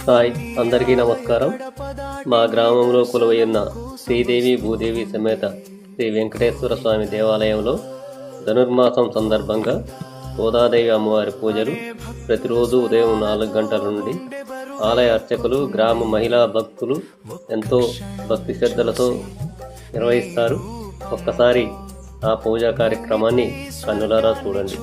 Hi, అందరికీ నమస్కారం. మా గ్రామంలో కొలువైన శ్రీదేవి భూదేవి సమేత శ్రీ వెంకటేశ్వర స్వామి దేవాలయంలో ధనుర్మాసం సందర్భంగా గోదాదేవి అమ్మవారి పూజలు ప్రతిరోజు ఉదయం 4 గంటల నుండి ఆలయ అర్చకులు, గ్రామ మహిళా భక్తులు ఎంతో భక్తి శ్రద్ధలతో నిర్వహిస్తారు. ఒక్కసారి ఆ పూజా కార్యక్రమాన్ని కన్నులారా చూడండి.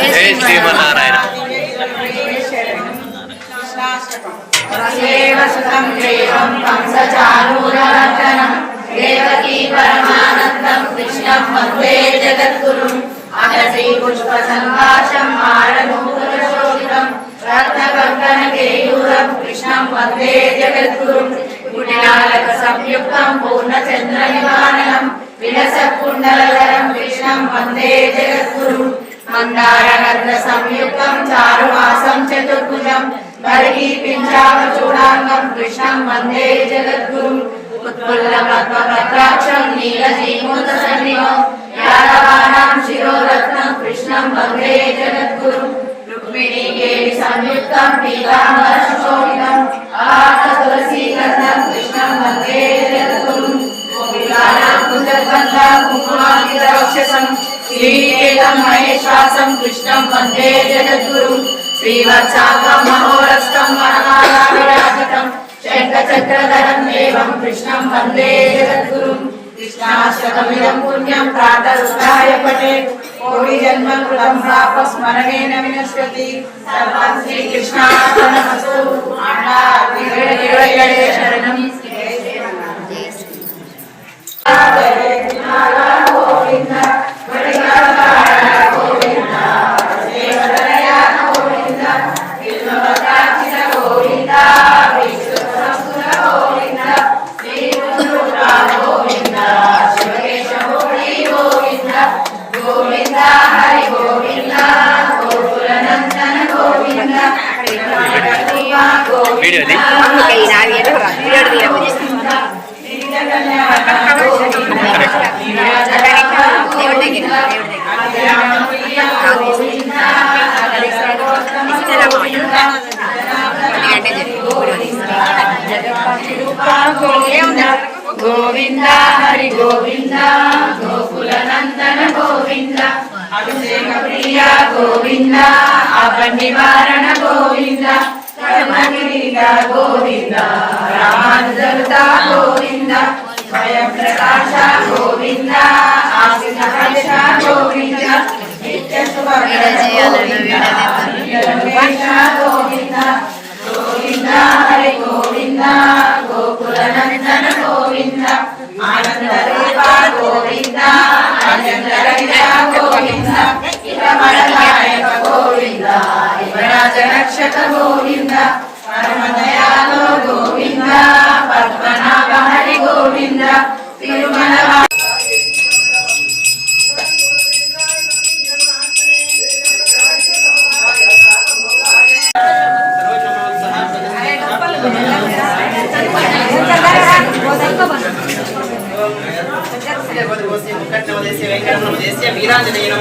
జై శ్రీమన్నారాయణ. దేవకీ పరమానందం కృష్ణం వందే జగద్గురుం అగసి పుష్ప సంభాషం ఆరణూపురశోభితం రత్నకంకణ కేయూరం కృష్ణం వందే జగద్గురుం కుటిలాలక సంయుక్తం పూర్ణచంద్ర నివారణం విలస కుండలధరం కృష్ణం వందే జగద్గురుం మందారగంధ సంయుక్తం చారుమాసం చతుర్భుజం బర్హి పింఛామచూడాంగం కృష్ణం వందే జగద్గురుం ఉత్పుల్ల పద్మపత్రాక్షం నీలజీమూత సన్నిభం యాదవానాం శిరోరత్నం కృష్ణం వందే జగద్గురుం రుక్మిణీ కేళి సంయుక్తం పీతాంబర శోభితం ఆత తులసీ గంధం కృష్ణం వందే జగద్గురుం గోపికానాం కుజద్వంద్వం కుంకుమాంకిత రాక్షసం శ్రీకేతం మహేశ్వాసం కృష్ణం వందే జగద్గురుం శ్రీవత్సాంగం మహోరస్కం వనమాలా విరాజితం శంఖచక్రధరం దేవం కృష్ణం వందే జగద్గురుం కృష్ణాష్టకమిదం పుణ్యం ప్రాతరుద్ధాయ పఠే కోటి జన్మ కృతం పాప స్మరణేన వినశ్యతి సర్వం శ్రీకృష్ణార్పణమస్తు. శరణం. గోవింద హరి గోవింద గోకుల నందన గోవింద అభిషేక ప్రియ గోవింద అపనివారణ గోవింద కర్మగిరిల గోవింద రామానుజరుత గోవింద స్వయం ప్రకాశ గోవింద ఆశిష హర్ష గోవింద నిత్య శుభ గోవింద గోవింద హరి గోవింద గోకుల నందన గోవింద ఆనంద రూప గోవింద ఆనందరహిత గోవింద ఇతమరదాయక గోవింద యువరాజ రక్షక గోవింద పరమదయాలో గోవింద పద్మనాభ హరి గోవింద తిరుమల వీరాంజనేయ